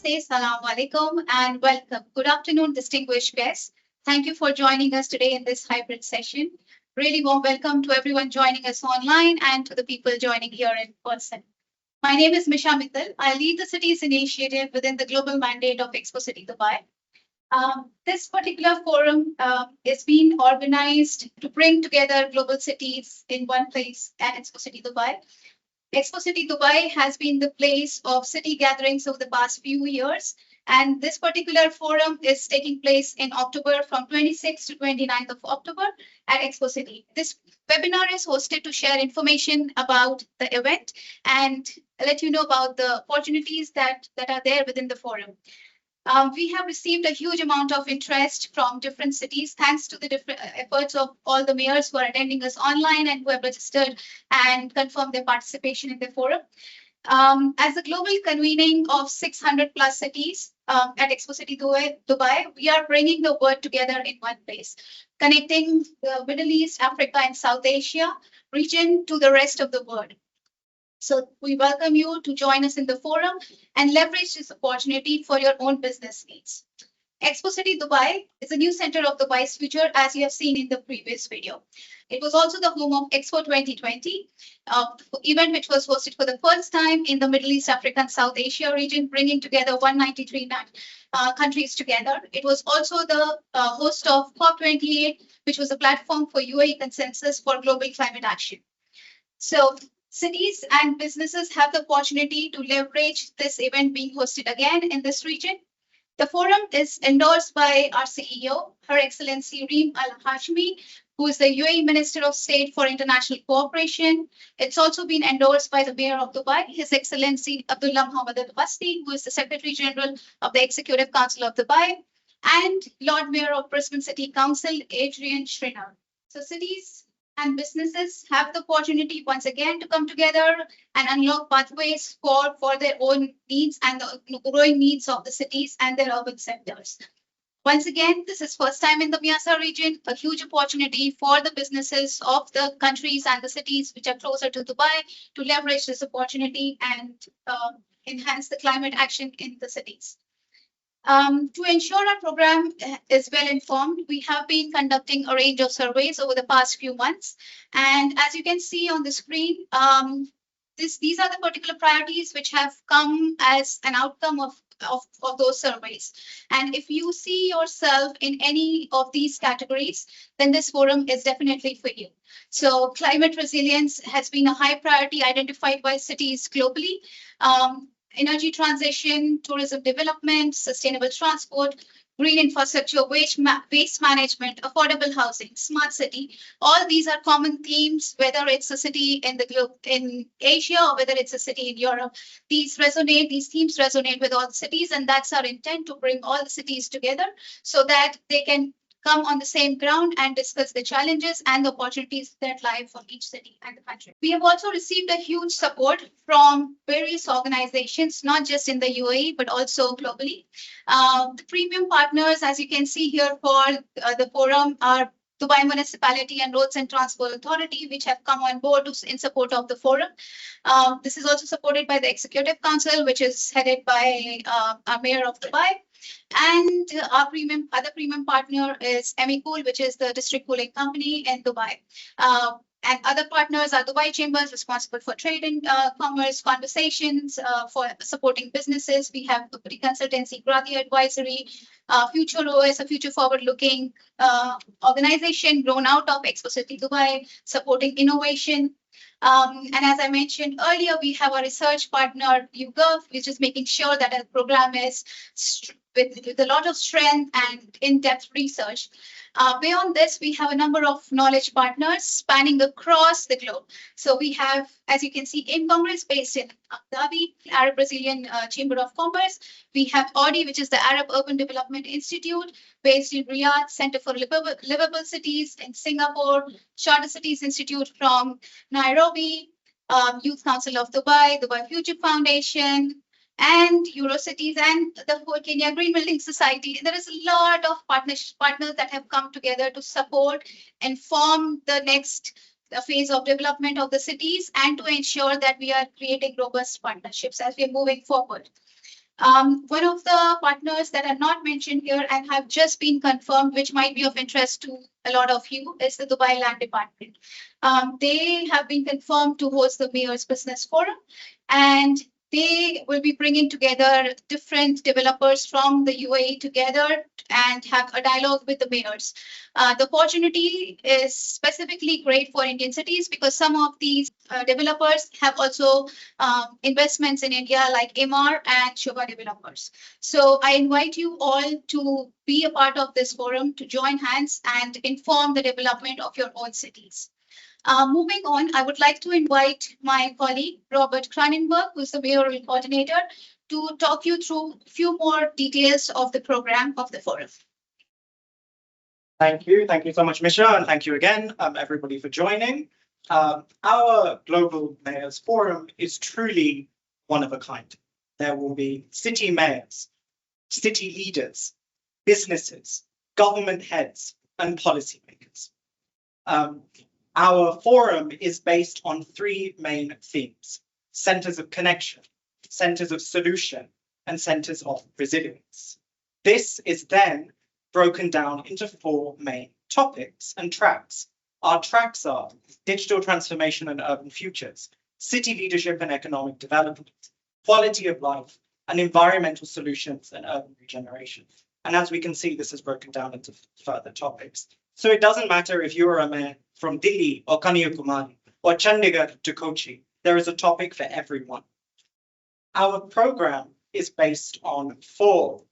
Namaste, Salaam Alaikum, and welcome. Good afternoon, distinguished guests. Thank you for joining us today in this hybrid session. Really warm welcome to everyone joining us online and to the people joining here in person. My name is Misha Mittal. I lead the city's initiative within the global mandate of Expo City Dubai. This particular forum is being organized to bring together global cities in one place at Expo City Dubai. Expo City Dubai has been the place of city gatherings over the past few years, and this particular forum is taking place in October from 26th to 29th of October at Expo City. This webinar is hosted to share information about the event and let you know about the opportunities that are there within the forum. We have received a huge amount of interest from different cities, thanks to the different efforts of all the mayors who are attending us online and who have registered and confirmed their participation in the forum. As a global convening of 600 plus cities at Expo City Dubai, we are bringing the world together in one place, connecting the Middle East, Africa, and South Asia region to the rest of the world. So we welcome you to join us in the forum and leverage this opportunity for your own business needs. Expo City Dubai is a new center of Dubai's future, as you have seen in the previous video. It was also the home of Expo 2020, event which was hosted for the first time in the Middle East, Africa, and South Asia region, bringing together 193 countries together. It was also the host of COP28, which was a platform for UAE consensus for global climate action. So cities and businesses have the opportunity to leverage this event being hosted again in this region. The forum is endorsed by our CEO, Her Excellency Reem Al Hashmi, who is the UAE Minister of State for International Cooperation. It's also been endorsed by the Mayor of Dubai, His Excellency Abdullah Mohammed Al Basti, who is the Secretary General of the Executive Council of Dubai, and Lord Mayor of Brisbane City Council, Adrian Schrinner. So cities and businesses have the opportunity once again to come together and unlock pathways for their own needs and the growing needs of the cities and their urban centers. Once again, this is first time in the Miasa region, a huge opportunity for the businesses of the countries and the cities which are closer to Dubai to leverage this opportunity and enhance the climate action in the cities. To ensure our program is well informed, we have been conducting a range of surveys over the past few months. And as you can see on the screen, these are the particular priorities which have come as an outcome of those surveys. And if you see yourself in any of these categories, then this forum is definitely for you. So climate resilience has been a high priority identified by cities globally. Energy transition, tourism development, sustainable transport, green infrastructure, waste management, affordable housing, smart city. All these are common themes, whether it's a city in the globe in Asia or whether it's a city in Europe. These themes resonate with all the cities, and that's our intent, to bring all the cities together so that they can come on the same ground and discuss the challenges and the opportunities that lie for each city and the country. We have also received a huge support from various organizations, not just in the UAE, but also globally. The premium partners, as you can see here for the forum, are Dubai Municipality and Roads and Transport Authority, which have come on board in support of the forum. This is also supported by the Executive Council, which is headed by our Mayor of Dubai. And our other premium partner is Emicool, which is the district cooling company in Dubai. And other partners are Dubai Chambers, responsible for trade and commerce, conversations, for supporting businesses. We have the consultancy, Grati Advisory, Future OS, a future forward-looking organization grown out of Expo City Dubai, supporting innovation. And as I mentioned earlier, we have a research partner, YouGov, which is making sure that our program is with a lot of strength and in-depth research. Beyond this, we have a number of knowledge partners spanning across the globe. So we have, as you can see, AIM Congress based in Abu Dhabi, Arab Brazilian Chamber of Commerce. We have Audi, which is the Arab Urban Development Institute based in Riyadh, Center for Livable Cities in Singapore, Charter Cities Institute from Nairobi, Youth Council of Dubai, Dubai Future Foundation, and Eurocities and the whole Kenya Green Building Society. There is a lot of partners that have come together to support and form the next phase of development of the cities and to ensure that we are creating robust partnerships as we are moving forward. One of the partners that are not mentioned here and have just been confirmed, which might be of interest to a lot of you, is the Dubai Land Department. They have been confirmed to host the Mayor's Business Forum, and they will be bringing together different developers from the UAE together and have a dialogue with the mayors. The opportunity is specifically great for Indian cities because some of these developers have also investments in India like MR and Sugar developers. So I invite you all to be a part of this forum, to join hands and inform the development of your own cities. Moving on, I would like to invite my colleague, Robert Cronenberg, who's the mayoral coordinator, to talk you through a few more details of the program of the forum. Thank you. Thank you so much, Misha, and thank you again, everybody, for joining. Our Global Mayors Forum is truly one of a kind. There will be city mayors, city leaders, businesses, government heads, and policymakers. Our forum is based on three main themes: centers of connection, centers of solution, and centers of resilience. This is then broken down into four main topics and tracks. Our tracks are digital transformation and urban futures, city leadership and economic development, quality of life, and environmental solutions and urban regeneration. And as we can see, this is broken down into further topics. So it doesn't matter if you're a mayor from Delhi or Kanyakumari or Chandigarh to Kochi, there is a topic for everyone. Our program is based on four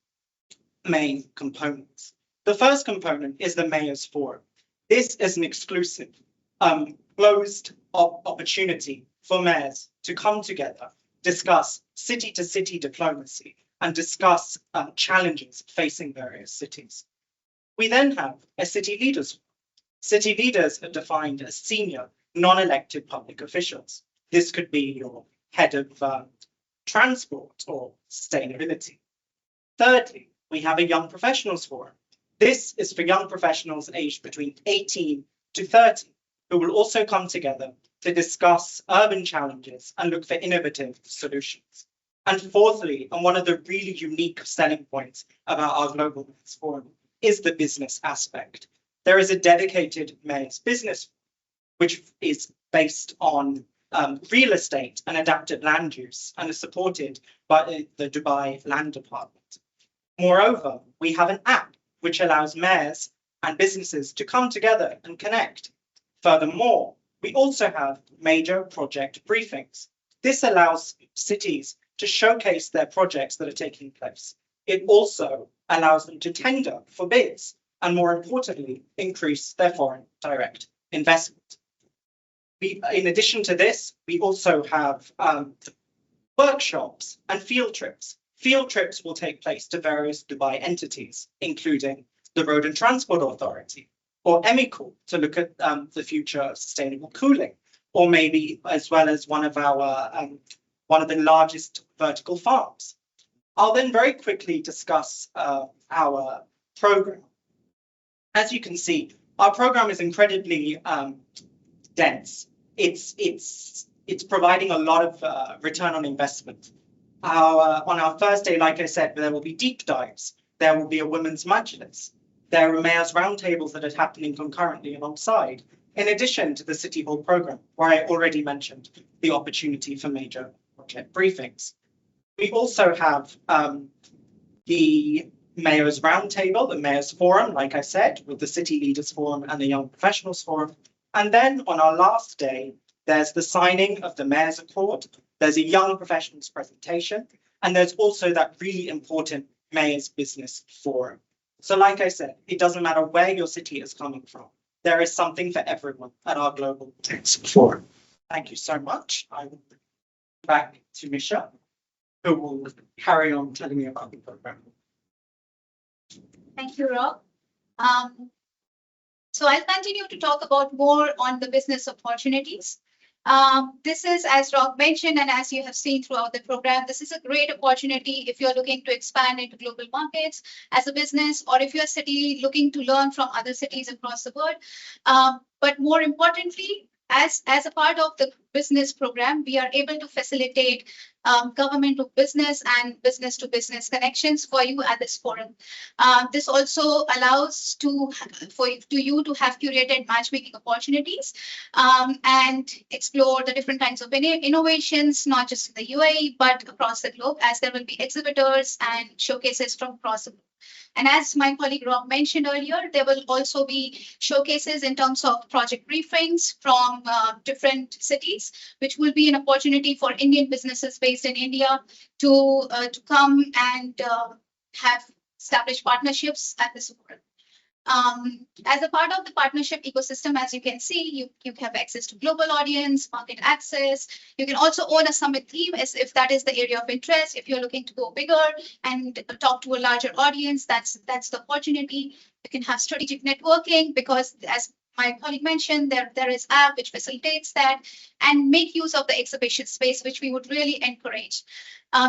main components. The first component is the Mayor's Forum. This is an exclusive, closed opportunity for mayors to come together, discuss city-to-city diplomacy, and discuss challenges facing various cities. We then have a city leaders forum. City leaders are defined as senior, non-elected public officials. This could be your head of transport or sustainability. Thirdly, we have a young professionals forum. This is for young professionals aged between 18 to 30, who will also come together to discuss urban challenges and look for innovative solutions. And fourthly, and one of the really unique selling points about our Global Mayors Forum is the business aspect. There is a dedicated Mayors Business, which is based on real estate and adapted land use and is supported by the Dubai Land Department. Moreover, we have an app which allows mayors and businesses to come together and connect. Furthermore, we also have major project briefings. This allows cities to showcase their projects that are taking place. It also allows them to tender for bids and, more importantly, increase their foreign direct investment. In addition to this, we also have workshops and field trips. Field trips will take place to various Dubai entities, including the Road and Transport Authority or EMICOL, to look at the future of sustainable cooling, or maybe as well as one of the largest vertical farms. I'll then very quickly discuss our program. As you can see, our program is incredibly dense. It's providing a lot of return on investment. On our first day, like I said, there will be deep dives. There will be a women's majlis. There are mayors' roundtables that are happening concurrently alongside, in addition to the City Hall program, where I already mentioned the opportunity for major project briefings. We also have the Mayor's Roundtable, the Mayor's Forum, like I said, with the City Leaders Forum and the Young Professionals Forum. And then on our last day, there's the signing of the Mayor's Accord, there's a Young Professionals presentation, and there's also that really important Mayor's Business Forum. So like I said, it doesn't matter where your city is coming from. There is something for everyone at our Global Mayors Forum. Thank you so much. I will back to Misha, who will carry on telling me about the program. Thank you, Rob. So I'll continue to talk about more on the business opportunities. This is, as Rob mentioned, and as you have seen throughout the program, this is a great opportunity if you're looking to expand into global markets as a business, or if you're a city looking to learn from other cities across the world. But more importantly, as a part of the business program, we are able to facilitate government to business and business to business connections for you at this forum. This also allows to you to have curated matchmaking opportunities and explore the different kinds of innovations, not just in the UAE, but across the globe, as there will be exhibitors and showcases from across the globe. And as my colleague Rob mentioned earlier, there will also be showcases in terms of project briefings from different cities, which will be an opportunity for Indian businesses based in India to come and have established partnerships at this forum. As a part of the partnership ecosystem, as you can see, you have access to global audience, market access. You can also own a summit theme as if that is the area of interest. If you're looking to go bigger and talk to a larger audience, that's the opportunity. You can have strategic networking because, as my colleague mentioned, there is app which facilitates that, and make use of the exhibition space, which we would really encourage.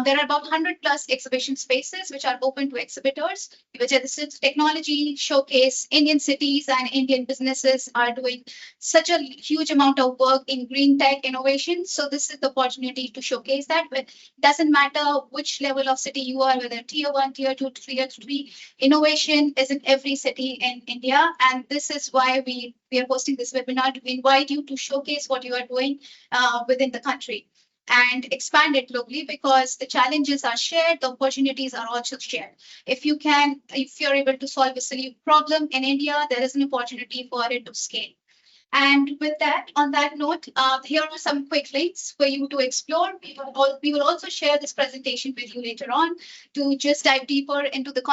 There are about 100 plus exhibition spaces which are open to exhibitors, which are the technology showcase. Indian cities and Indian businesses are doing such a huge amount of work in green tech innovation. So this is the opportunity to showcase that. But it doesn't matter which level of city you are, whether tier 1, tier 2, tier 3, innovation is in every city in India. And this is why we are hosting this webinar, to invite you to showcase what you are doing within the country and expand it globally, because the challenges are shared, the opportunities are also shared. If you're able to solve a problem in India, there is an opportunity for it to scale. And with that, on that note, here are some quick links for you to explore. We will also share this presentation with you later on to just dive deeper into the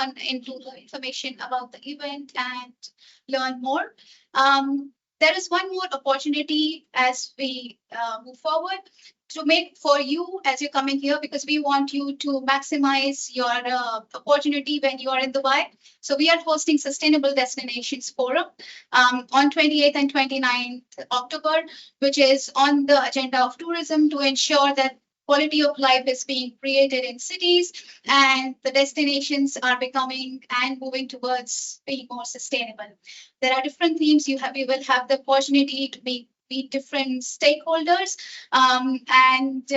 information about the event and learn more. There is one more opportunity as we move forward to make for you as you're coming here, because we want you to maximize your opportunity when you are in Dubai. So we are hosting Sustainable Destinations Forum on 28th and 29th October, which is on the agenda of tourism to ensure that quality of life is being created in cities and the destinations are becoming and moving towards being more sustainable. There are different themes. We will have the opportunity to meet different stakeholders and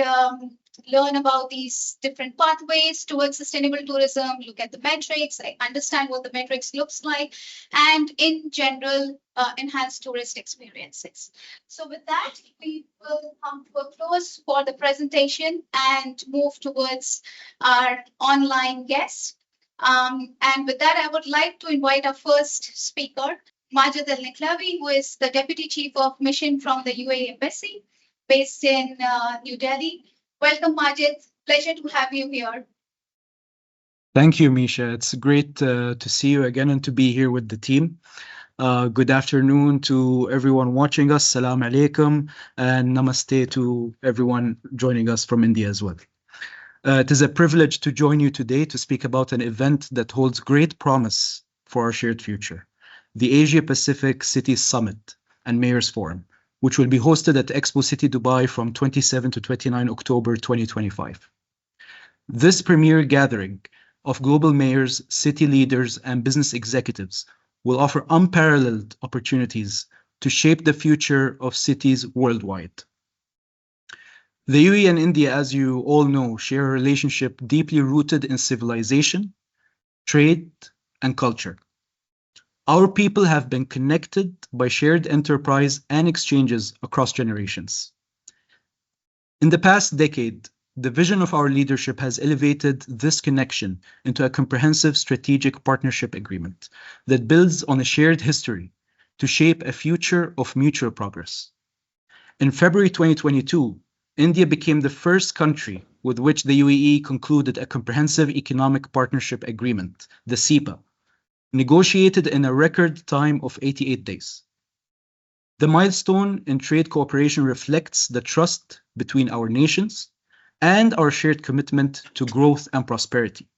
learn about these different pathways towards sustainable tourism, look at the metrics, understand what the metrics looks like, and in general, enhance tourist experiences. So with that, we will come to a close for the presentation and move towards our online guests. And with that, I would like to invite our first speaker, Majid Al-Niklawi, who is the Deputy Chief of Mission from the UAE Embassy based in New Delhi. Welcome, Majid. Pleasure to have you here. Thank you, Misha. It's great to see you again and to be here with the team. Good afternoon to everyone watching us. Salam alaikum and namaste to everyone joining us from India as well. It is a privilege to join you today to speak about an event that holds great promise for our shared future, the Asia Pacific Cities Summit and Mayors Forum, which will be hosted at Expo City Dubai from 27 to 29 October 2025. This premier gathering of global mayors, city leaders, and business executives will offer unparalleled opportunities to shape the future of cities worldwide. The UAE and India, as you all know, share a relationship deeply rooted in civilization, trade, and culture. Our people have been connected by shared enterprise and exchanges across generations. In the past decade, the vision of our leadership has elevated this connection into a comprehensive strategic partnership agreement that builds on a shared history to shape a future of mutual progress. In February 2022, India became the first country with which the UAE concluded a comprehensive economic partnership agreement, the CEPA, negotiated in a record time of 88 days. The milestone in trade cooperation reflects the trust between our nations and our shared commitment to growth and prosperity.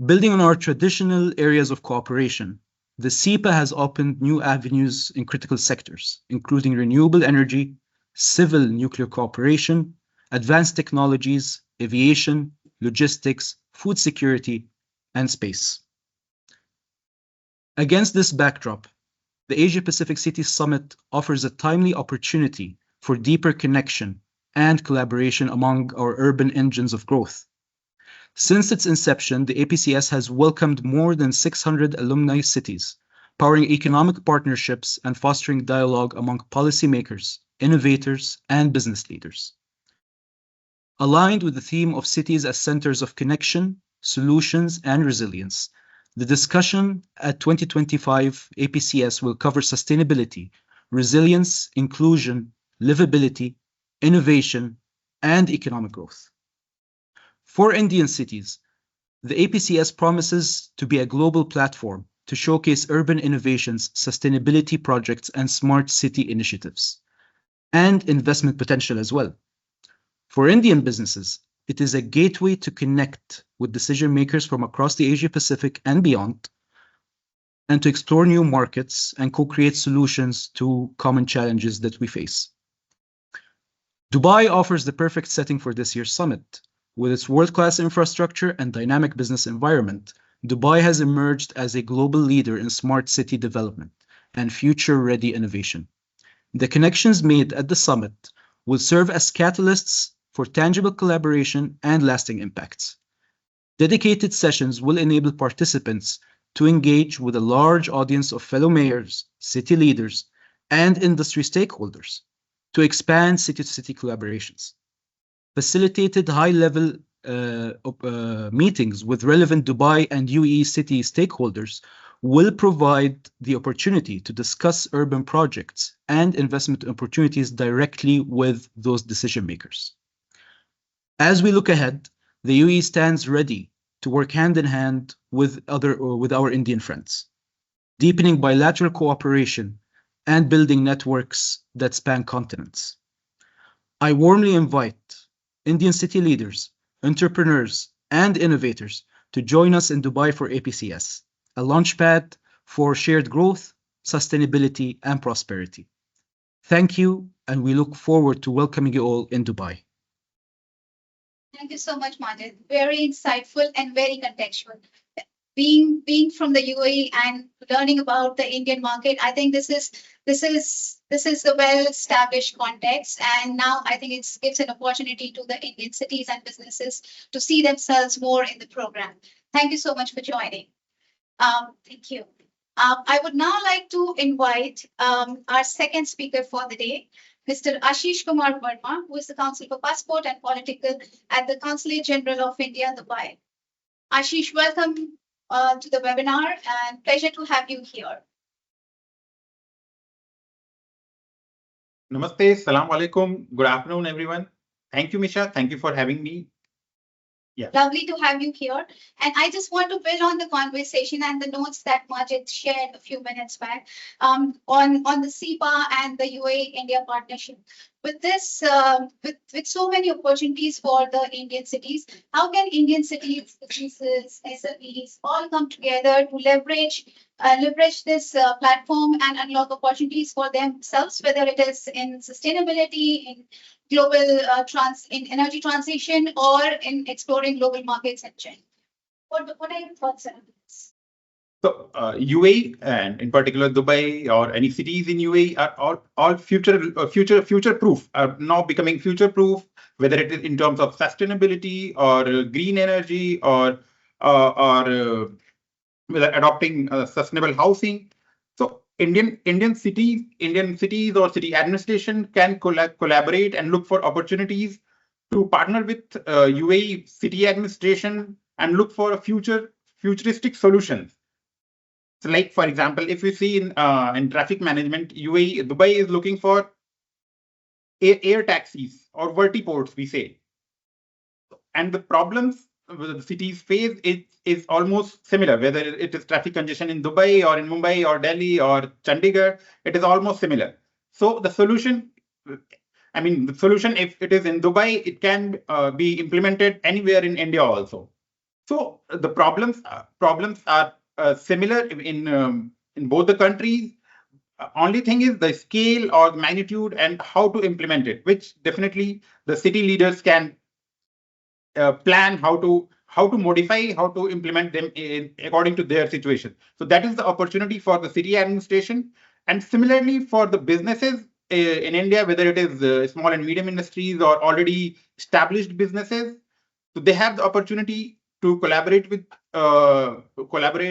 Building on our traditional areas of cooperation, the CEPA has opened new avenues in critical sectors, including renewable energy, civil nuclear cooperation, advanced technologies, aviation, logistics, food security, and space. Against this backdrop, the Asia Pacific Cities Summit offers a timely opportunity for deeper connection and collaboration among our urban engines of growth. Since its inception, the APCS has welcomed more than 600 alumni cities, powering economic partnerships and fostering dialogue among policymakers, innovators, and business leaders. Aligned with the theme of cities as centers of connection, solutions, and resilience, the discussion at 2025 APCS will cover sustainability, resilience, inclusion, livability, innovation, and economic growth. For Indian cities, the APCS promises to be a global platform to showcase urban innovations, sustainability projects, and smart city initiatives, and investment potential as well. For Indian businesses, it is a gateway to connect with decision makers from across the Asia Pacific and beyond, and to explore new markets and co-create solutions to common challenges that we face. Dubai offers the perfect setting for this year's summit. With its world-class infrastructure and dynamic business environment, Dubai has emerged as a global leader in smart city development and future-ready innovation. The connections made at the summit will serve as catalysts for tangible collaboration and lasting impacts. Dedicated sessions will enable participants to engage with a large audience of fellow mayors, city leaders, and industry stakeholders to expand city-to-city collaborations. Facilitated high-level meetings with relevant Dubai and UAE city stakeholders will provide the opportunity to discuss urban projects and investment opportunities directly with those decision makers. As we look ahead, the UAE stands ready to work hand in hand with our Indian friends, deepening bilateral cooperation and building networks that span continents. I warmly invite Indian city leaders, entrepreneurs, and innovators to join us in Dubai for APCS, a launchpad for shared growth, sustainability, and prosperity. Thank you, and we look forward to welcoming you all in Dubai. Thank you so much, Majid. Very insightful and very contextual. Being from the UAE and learning about the Indian market, I think this is a well-established context, and now I think it gives an opportunity to the Indian cities and businesses to see themselves more in the program. Thank you so much for joining. Thank you. I would now like to invite our second speaker for the day, Mr. Ashish Kumar Verma, who is the Counsel for Passport and Political at the Consulate General of India, Dubai. Ashish, welcome to the webinar and pleasure to have you here. Namaste, salam alaikum. Good afternoon, everyone. Thank you, Misha. Thank you for having me. Yeah. Lovely to have you here. And I just want to build on the conversation and the notes that Majid shared a few minutes back on the SEPA and the UAE-India partnership. With this, with so many opportunities for the Indian cities, how can Indian cities, businesses, SMEs all come together to leverage this platform and unlock opportunities for themselves, whether it is in sustainability, in global in energy transition, or in exploring global markets and change? What are your thoughts on this? So UAE and in particular Dubai or any cities in UAE are all future proof, are now becoming future proof, whether it is in terms of sustainability or green energy or whether adopting sustainable housing. So Indian cities or city administration can collaborate and look for opportunities to partner with UAE city administration and look for a futuristic solutions. So like, for example, if we see in traffic management, Dubai is looking for air taxis or vertiports, we say. And the problems the cities face is almost similar, whether it is traffic congestion in Dubai or in Mumbai or Delhi or Chandigarh, it is almost similar. So the solution, if it is in Dubai, it can be implemented anywhere in India also. So the problems are similar in both the countries. Only thing is the scale or magnitude and how to implement it, which definitely the city leaders can plan how to modify, how to implement them according to their situation. So that is the opportunity for the city administration, and similarly for the businesses. in India, whether it is small and medium industries or already established businesses, so they have the opportunity to collaborate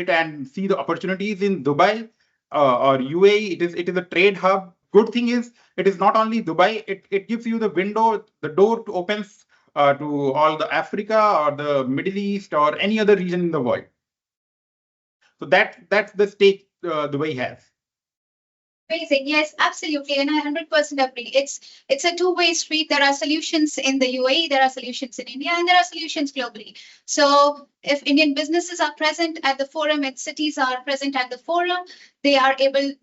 and see the opportunities in Dubai or UAE. It is a trade hub. Good thing is it is not only Dubai. It gives you the window, the door to open to all the Africa or the Middle East or any other region in the world. So that's the stake Dubai has. Amazing. Yes, absolutely. And I 100% agree. It's a two-way street. There are solutions in the UAE, there are solutions in India, and there are solutions globally. So if Indian businesses are present at the forum and cities are present at the forum, they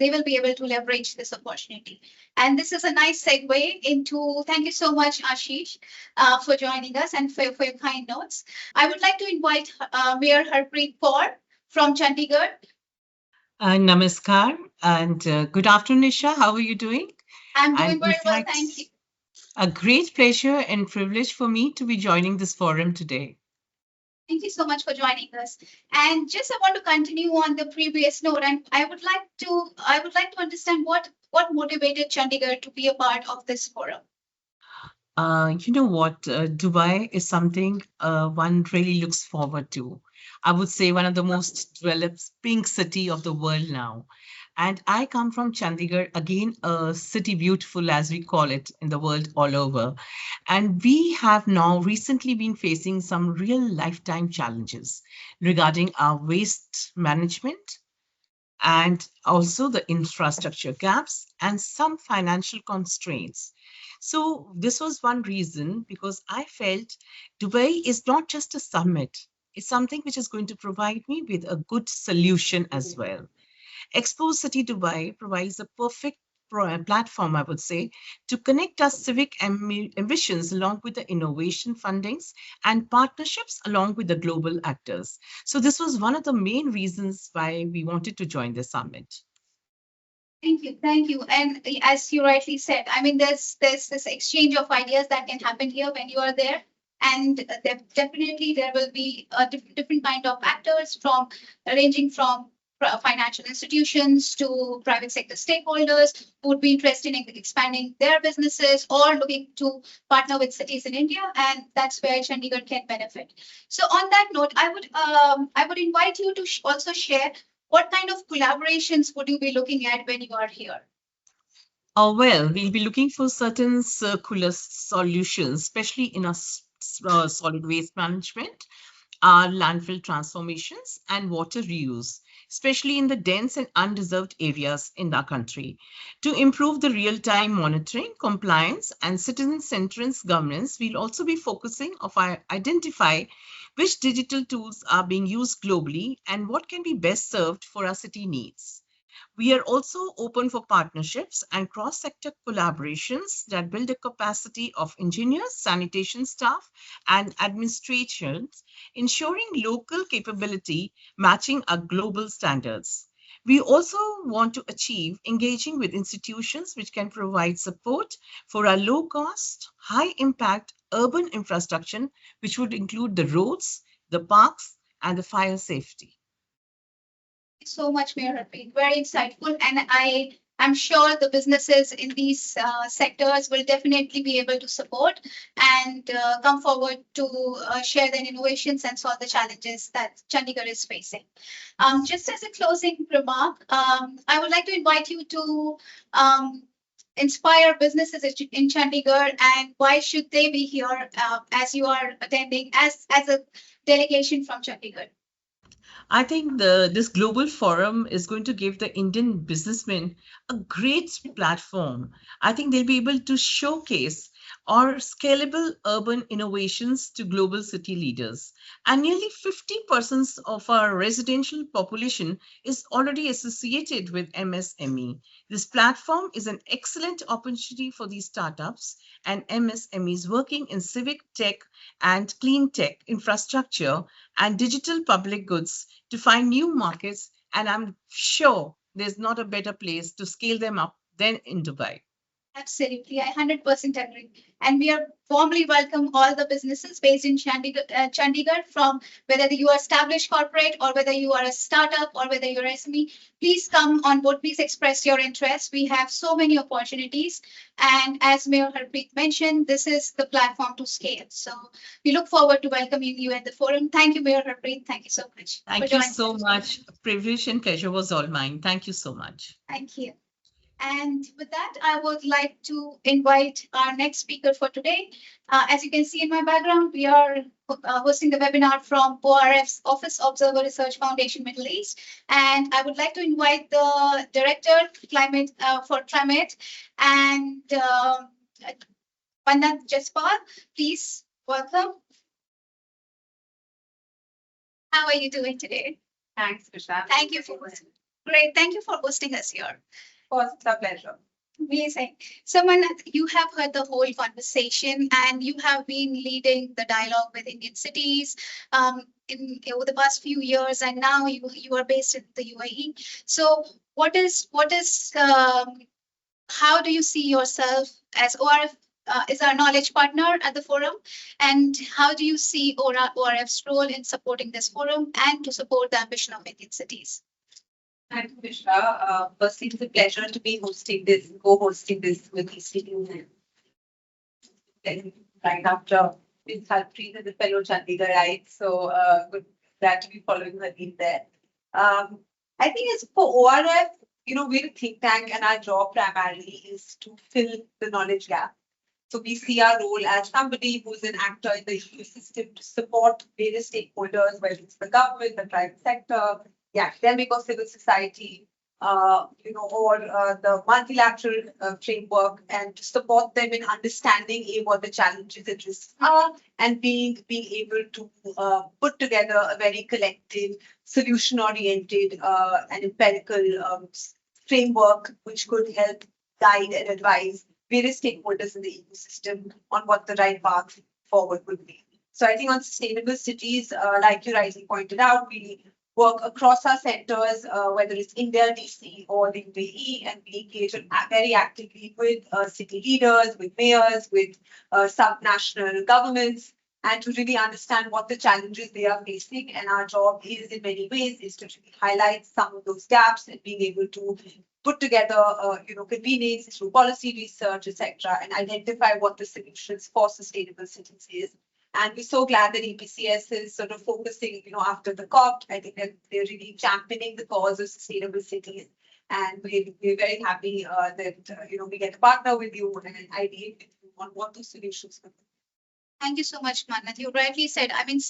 will be able to leverage this opportunity. And this is a nice segue into, thank you so much, Ashish, for joining us and for your kind notes. I would like to invite Mayor Harpreet Kaur from Chandigarh. Namaskar and good afternoon, Nisha. How are you doing? I'm And doing in very well, fact, thank you. a great pleasure and privilege for me to be joining this forum today. Thank you so much for joining us. And just I want to continue on the previous note, and I would like to understand what motivated Chandigarh to be a part of this forum. You know what? Dubai is something one really looks forward to. I would say one of the most developed pink city of the world now. And I come from Chandigarh, again, a city beautiful as we call it in the world all over. And we have now recently been facing some real lifetime challenges regarding our waste management and also the infrastructure gaps and some financial constraints. So, this was one reason because I felt Dubai is not just a summit, it's something which is going to provide me with a good solution as well. Expo City Dubai provides a perfect platform, I would say, to connect our civic ambitions along with the innovation fundings and partnerships along with the global actors. So, this was one of the main reasons why we wanted to join the summit. Thank you, thank you. And as you rightly said, I mean, there's this exchange of ideas that can happen here when you are there. And definitely there will be a different kind of actors from ranging from financial institutions to private sector stakeholders who would be interested in expanding their businesses or looking to partner with cities in India, and that's where Chandigarh can benefit. So on that note, I would invite you to also share what kind of collaborations would you be looking at when you are here? Well, we'll be looking for certain circular solutions, especially in our solid waste management, our landfill transformations, and water reuse, especially in the dense and undeserved areas in our country. To improve the real-time monitoring, compliance, and citizen-centered governance, we'll also be focusing on identify which digital tools are being used globally and what can be best served for our city needs. We are also open for partnerships and cross-sector collaborations that build the capacity of engineers, sanitation staff, and administrations, ensuring local capability matching our global standards. We also want to achieve engaging with institutions which can provide support for a low-cost, high-impact urban infrastructure, which would include the roads, the parks, and the fire safety. So much, Mayor Harpreet. Very insightful. And I'm sure the businesses in these sectors will definitely be able to support and come forward to share their innovations and solve the challenges that Chandigarh is facing. Just as a closing remark, I would like to invite you to inspire businesses in Chandigarh, and why should they be here as you are attending as a delegation from Chandigarh? I think this global forum is going to give the Indian businessmen a great platform. I think they'll be able to showcase our scalable urban innovations to global city leaders. And nearly 50% of our residential population is already associated with MSME. This platform is an excellent opportunity for these startups and MSMEs working in civic tech and clean tech infrastructure and digital public goods to find new markets. And I'm sure there's not a better place to scale them up than in Dubai. Absolutely, I 100% agree. And we are warmly welcome all the businesses based in Chandigarh, from whether you are established corporate or whether you are a startup or whether you're SME. Please come on board. Please express your interest. We have so many opportunities. And as Mayor Harpreet mentioned, this is the platform to scale. So we look forward to welcoming you at the forum. Thank you, Mayor Harpreet. Thank you so much. for Thank you joining so us. much. Privilege and pleasure was all mine. Thank you so much. Thank you. And with that, I would like to invite our next speaker for today. As you can see in my background, we are hosting the webinar from ORF's Office Observer Research Foundation Middle East. And I would like to invite the Director for Climate and Pandit Jaspal. Please welcome. How are you doing today? Thanks, Vishal. Thank you for great. Thank you for hosting us here. Of course, it's a pleasure. Amazing. So, Manat, you have heard the whole conversation and you have been leading the dialogue with Indian cities over the past few years, and now you are based in the UAE. So, how do you see yourself as ORF is our knowledge partner at the forum, and how do you see ORF's role in supporting this forum and to support the ambition of Indian cities? Thank you, Vishal. Firstly, it's a pleasure to be co-hosting this with ECU. And right after Ms. Harpreet and the fellow Chandigarhite. So good, glad to be following her lead there. I think as for ORF, we're a think tank and our job primarily is to fill the knowledge gap. So we see our role as somebody who's an actor in the ecosystem to support various stakeholders, whether it's the government, the private sector, the academic or civil society, or the multilateral framework, and to support them in understanding what the challenges and risks are, and being able to put together a very collective, solution-oriented and empirical framework which could help guide and advise various stakeholders in the ecosystem on what the right path forward would be. So I think on sustainable cities, like you rightly pointed out, we work across our centers, whether it's India, DC, or the UAE, and we engage very actively with city leaders, with mayors, with subnational governments, and to really understand what the challenges they are facing. And our job is, in many ways, is to really highlight some of those gaps and being able to put together, convening through policy research, etc., and identify what the solutions for sustainable cities is. And we're so glad that EPCS is sort of focusing, after the COP. I think that they're really championing the cause of sustainable cities. And we're very happy that, we get to partner with you and ideate with you on what those solutions could be. Thank you so much, Manat. You rightly said, I mean,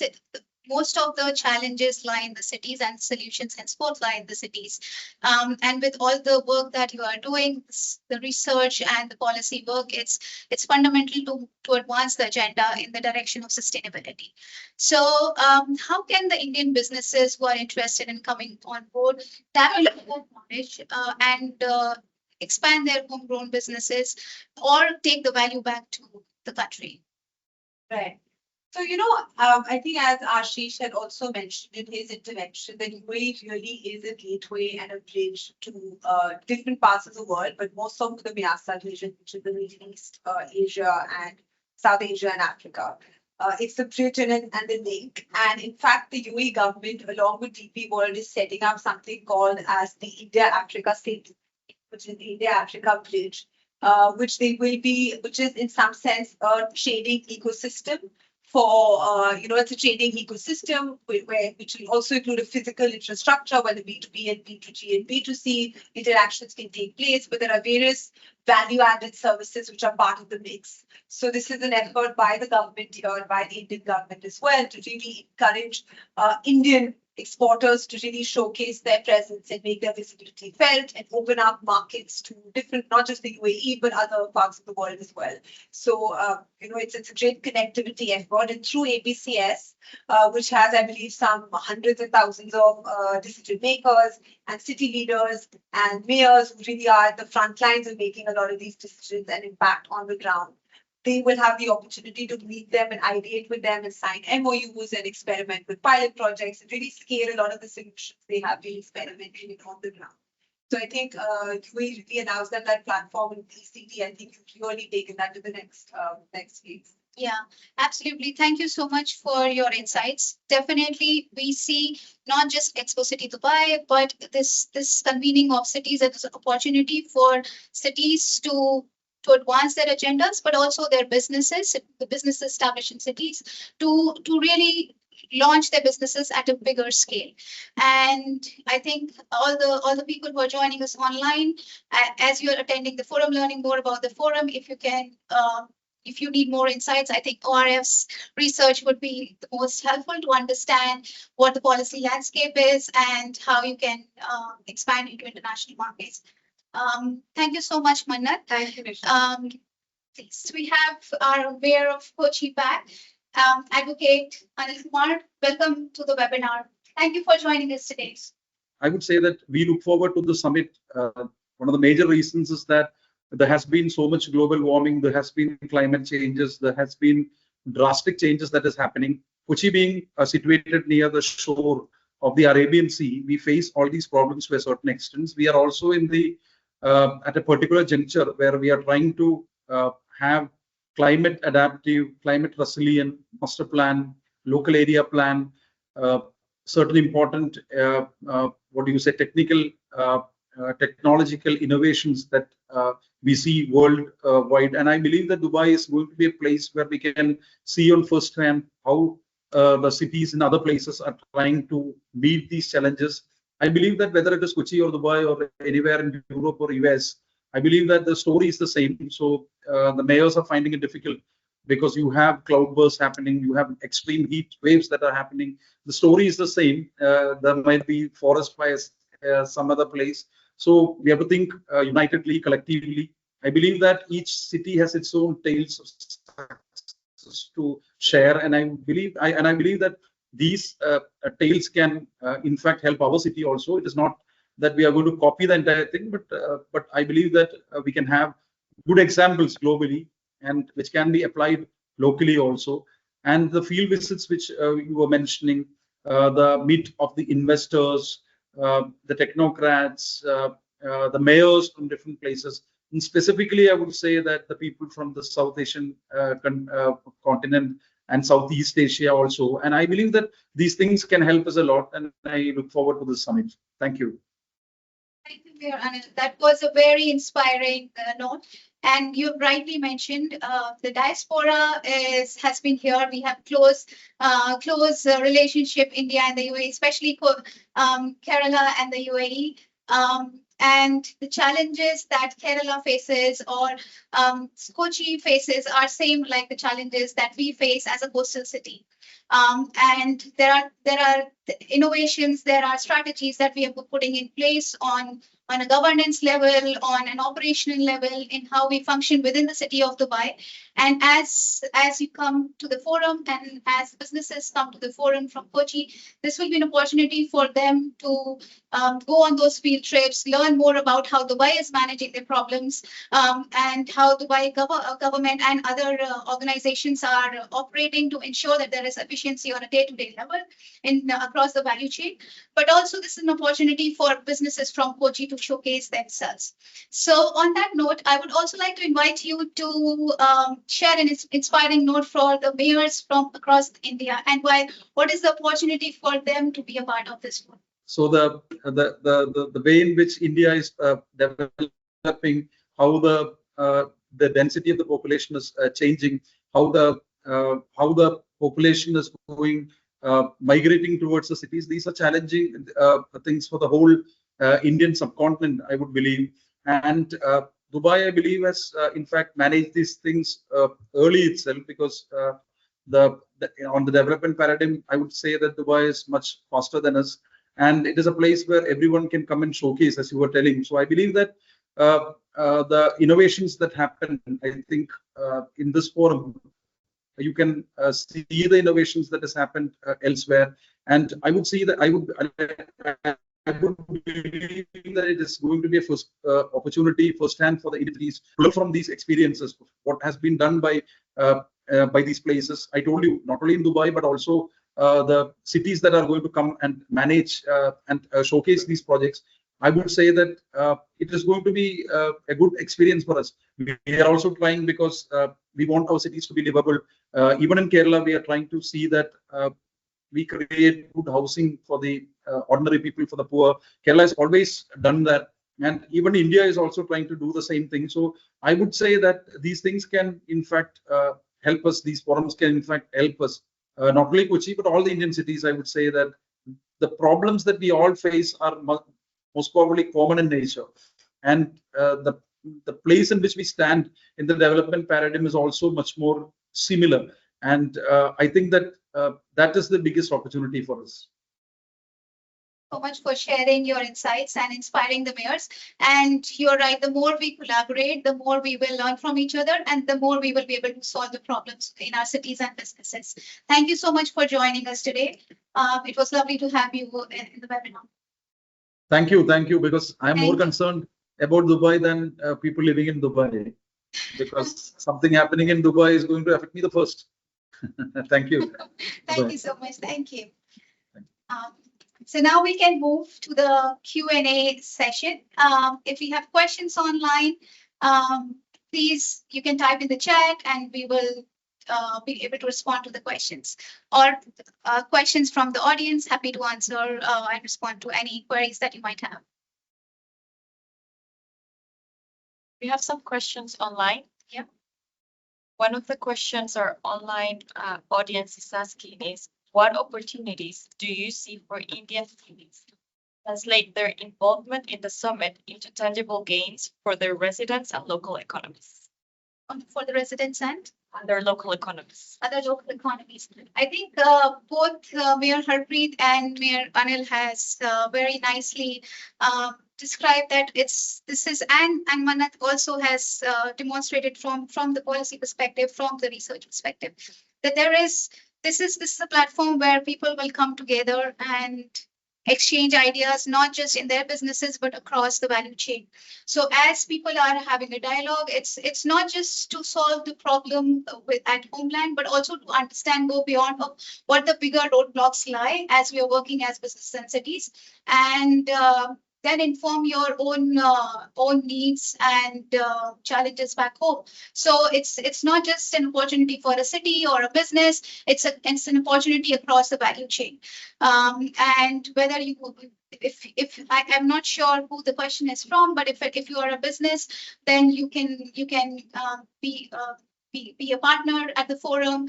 most of the challenges lie in the cities and solutions henceforth lie in the cities. And with all the work that you are doing, the research and the policy work, it's fundamental to advance the agenda in the direction of sustainability. So how can the Indian businesses who are interested in coming on board tap into that knowledge and expand their homegrown businesses or take the value back to the country? Right. So, I think as Ashish had also mentioned in his intervention, that UAE really is a gateway and a bridge to different parts of the world, but more so to the MEASA region, which is the Middle East, Asia, and South Asia and Africa. It's the bridge and the link. And in fact, the UAE government, along with DP World, is setting up something called as the India-Africa State, which is the India-Africa Bridge, which is in some sense a trading ecosystem for, it's a trading ecosystem which will also include a physical infrastructure where the B2B and B2G and B2C interactions can take place, but there are various value-added services which are part of the mix. So this is an effort by the government here and by the Indian government as well to really encourage Indian exporters to really showcase their presence and make their visibility felt and open up markets to different, not just the UAE, but other parts of the world as well. So, it's a great connectivity effort. And through APCS, which has, I believe, some hundreds of thousands of decision makers and city leaders and mayors who really are at the front lines of making a lot of these decisions and impact on the ground, they will have the opportunity to meet them and ideate with them and sign MOUs and experiment with pilot projects and really scale a lot of the solutions they have been experimenting on the ground. So I think we announced that platform in ECT. I think you've really taken that to the next phase. Yeah, absolutely. Thank you so much for your insights. Definitely, we see not just Expo City Dubai, but this convening of cities as an opportunity for cities to advance their agendas, but also their businesses, the business established in cities, to really launch their businesses at a bigger scale. And I think all the people who are joining us online, as you're attending the forum, learning more about the forum, if you can. If you need more insights, I think ORF's research would be the most helpful to understand what the policy landscape is and how you can expand into international markets. Thank you so much, Mannat. Thank you, Nisha. Please, we have our mayor of Kochi back, Advocate Anil Kumar. Welcome to the webinar. Thank you for joining us today. I would say that we look forward to the summit. One of the major reasons is that there has been so much global warming, there has been climate changes, there has been drastic changes that is happening. Kochi being situated near the shore of the Arabian Sea, we face all these problems to a certain extent. We are also in the at a particular juncture where we are trying to have climate adaptive, climate resilient master plan, local area plan, certain important what do you say, technological innovations that we see worldwide. And I believe that Dubai is going to be a place where we can see on first hand how the cities in other places are trying to meet these challenges. I believe that whether it is Kochi or Dubai or anywhere in Europe or US, I believe that the story is the same. So the mayors are finding it difficult because you have cloudbursts happening, you have extreme heat waves that are happening. The story is the same. There might be forest fires some other place. So we have to think unitedly, collectively. I believe that each city has its own tales of success to share, and I believe that these tales can, in fact, help our city also. It is not that we are going to copy the entire thing, but I believe that we can have good examples globally, and which can be applied locally also. And the field visits which you were mentioning, the meet of the investors, the technocrats, the mayors from different places. And specifically, I would say that the people from the South Asian continent and Southeast Asia also. And I believe that these things can help us a lot. And I look forward to this summit. Thank you. Thank you, Mayor Anil. That was a very inspiring note. And you rightly mentioned the diaspora has been here. We have close relationship, India and the UAE, especially Kerala and the UAE. And the challenges that Kerala faces or Kochi faces are same like the challenges that we face as a coastal city. And there are innovations, there are strategies that we are putting in place on a governance level, on an operational level, in how we function within the city of Dubai. And as you come to the forum and as businesses come to the forum from Kochi, this will be an opportunity for them to go on those field trips, learn more about how Dubai is managing their problems, and how Dubai government and other organizations are operating to ensure that there is efficiency on a day-to-day level across the value chain. But also this is an opportunity for businesses from Kochi to showcase themselves. So on that note, I would also like to invite you to share an inspiring note for the mayors from across India, and what is the opportunity for them to be a part of this one? So the way in which India is developing, how the density of the population is changing, how the population is going migrating towards the cities. These are challenging things for the whole Indian subcontinent, I would believe. And Dubai, I believe, has in fact managed these things early itself, because on the development paradigm, I would say that Dubai is much faster than us. And it is a place where everyone can come and showcase, as you were telling. So I believe that the innovations that happen, I think in this forum, you can see the innovations that has happened elsewhere. And I would see that I would believe that it is going to be a first opportunity firsthand for the entities to learn from these experiences, what has been done by these places. I told you, not only in Dubai, but also the cities that are going to come and manage and showcase these projects. I would say that it is going to be a good experience for us. We are also trying because we want our cities to be livable. Even in Kerala, we are trying to see that we create good housing for the ordinary people, for the poor. Kerala has always done that. And even India is also trying to do the same thing. So I would say that these things can, in fact, help us. These forums can, in fact, help us. Not only Kochi, but all the Indian cities, I would say that the problems that we all face are most probably common in nature. And the place in which we stand in the development paradigm is also much more similar. And I think that that is the biggest opportunity for us. So much for sharing your insights and inspiring the mayors. And you're right, the more we collaborate, the more we will learn from each other and the more we will be able to solve the problems in our cities and businesses. Thank you so much for joining us today. It was lovely to have you in the webinar. Thank you, because I'm more Thank you. concerned about Dubai than people living in Dubai, because something happening in Dubai is going to affect me the first. Thank you. Thank Bye. you so much. Thank you. So now we can move to the Q&A session. If you have questions online, please, you can type in the chat and we will be able to respond to the questions. Or questions from the audience, happy to answer and respond to any queries that you might have. We have some questions online. Yeah. One of the questions our online audience is asking is, what opportunities do you see for Indian cities to translate their involvement in the summit into tangible gains for their residents and local economies? For the residents and their local economies. Other local economies. I think both Mayor Harpreet and Mayor Anil has very nicely described that this is, and Manat also has demonstrated from the policy perspective, from the research perspective, that this is a platform where people will come together and exchange ideas, not just in their businesses, but across the value chain. So as people are having a dialogue, it's not just to solve the problem at homeland, but also to understand, go beyond of what the bigger roadblocks lie as we are working as businesses and cities, and then inform your own needs and challenges back home. So it's not just an opportunity for a city or a business, it's an opportunity across the value chain. And whether you, if I'm not sure who the question is from, but if you are a business, then you can be a partner at the forum,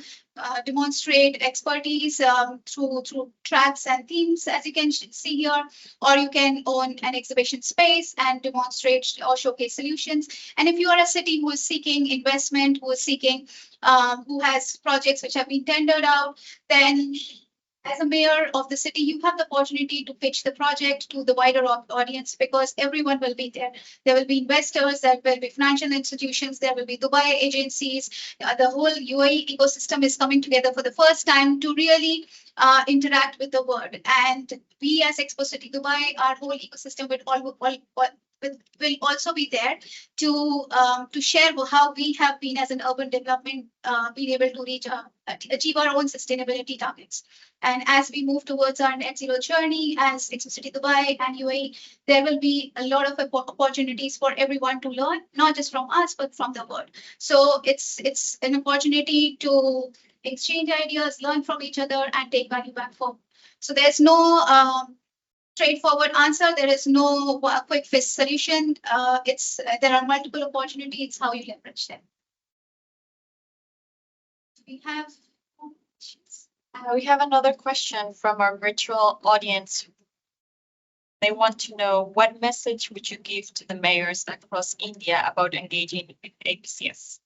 demonstrate expertise through tracks and themes, as you can see here, or you can own an exhibition space and demonstrate or showcase solutions. And if you are a city who is seeking investment, who is seeking, who has projects which have been tendered out, then as a mayor of the city, you have the opportunity to pitch the project to the wider audience, because everyone will be there. There will be investors, there will be financial institutions, there will be Dubai agencies. The whole UAE ecosystem is coming together for the first time to really interact with the world. And we as Expo City Dubai, our whole ecosystem will also be there to share how we have been as an urban development, being able to achieve our own sustainability targets. And as we move towards our net zero journey as Expo City Dubai and UAE, there will be a lot of opportunities for everyone to learn, not just from us, but from the world. So it's an opportunity to exchange ideas, learn from each other, and take value back home. So there's no straightforward answer. There is no quick fix solution. There are multiple opportunities. It's how you leverage them. We have questions. We have another question from our virtual audience. They want to know, what message would you give to the mayors across India about engaging with APCS?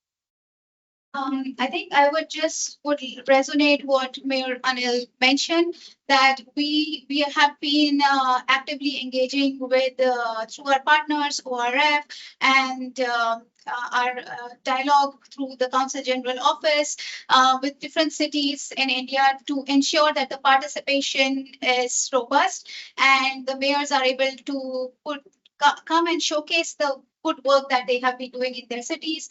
I think I would resonate what Mayor Anil mentioned, that we have been actively engaging with through our partners, ORF, and our dialogue through the Council General Office with different cities in India to ensure that the participation is robust and the mayors are able to come and showcase the good work that they have been doing in their cities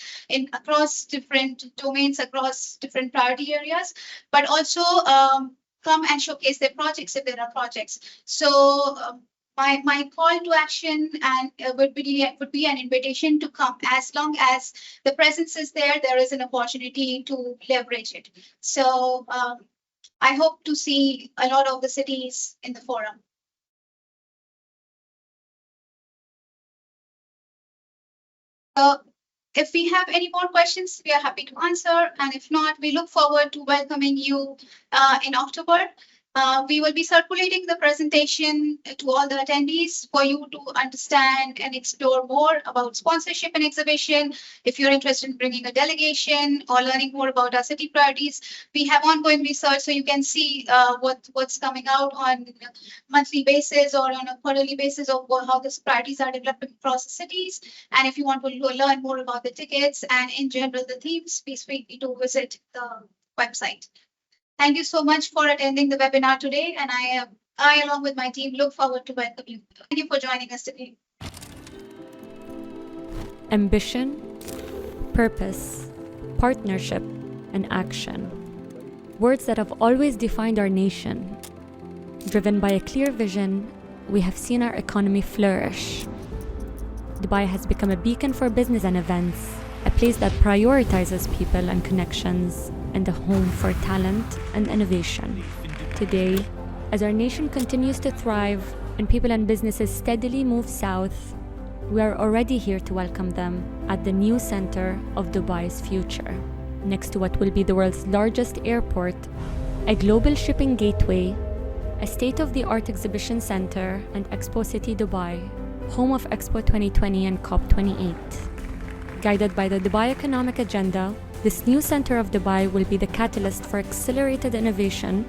across different domains, across different priority areas, but also come and showcase their projects if there are projects. So my call to action and would be an invitation to come. As long as the presence is there, there is an opportunity to leverage it. So I hope to see a lot of the cities in the forum. If we have any more questions, we are happy to answer. And if not, we look forward to welcoming you in October. We will be circulating the presentation to all the attendees for you to understand and explore more about sponsorship and exhibition. If you're interested in bringing a delegation or learning more about our city priorities, we have ongoing research, so you can see what's coming out on a monthly basis or on a quarterly basis of how the priorities are developed across the cities. And if you want to learn more about the tickets and in general the themes, please feel free to visit the website. Thank you so much for attending the webinar today, and I along with my team look forward to welcome you. Thank you for joining us today. Ambition, purpose, partnership, and action. Words that have always defined our nation. Driven by a clear vision, we have seen our economy flourish. Dubai has become a beacon for business and events, a place that prioritizes people and connections, and a home for talent and innovation. Today, as our nation continues to thrive and people and businesses steadily move south, we are already here to welcome them at the new center of Dubai's future. Next to what will be the world's largest airport, a global shipping gateway, a state-of-the-art exhibition center, and Expo City Dubai, home of Expo 2020 and COP28. Guided by the Dubai Economic Agenda, this new center of Dubai will be the catalyst for accelerated innovation,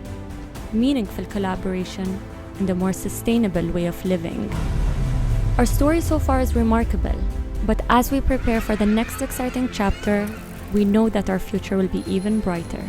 meaningful collaboration, and a more sustainable way of living. Our story so far is remarkable, but as we prepare for the next exciting chapter, we know that our future will be even brighter.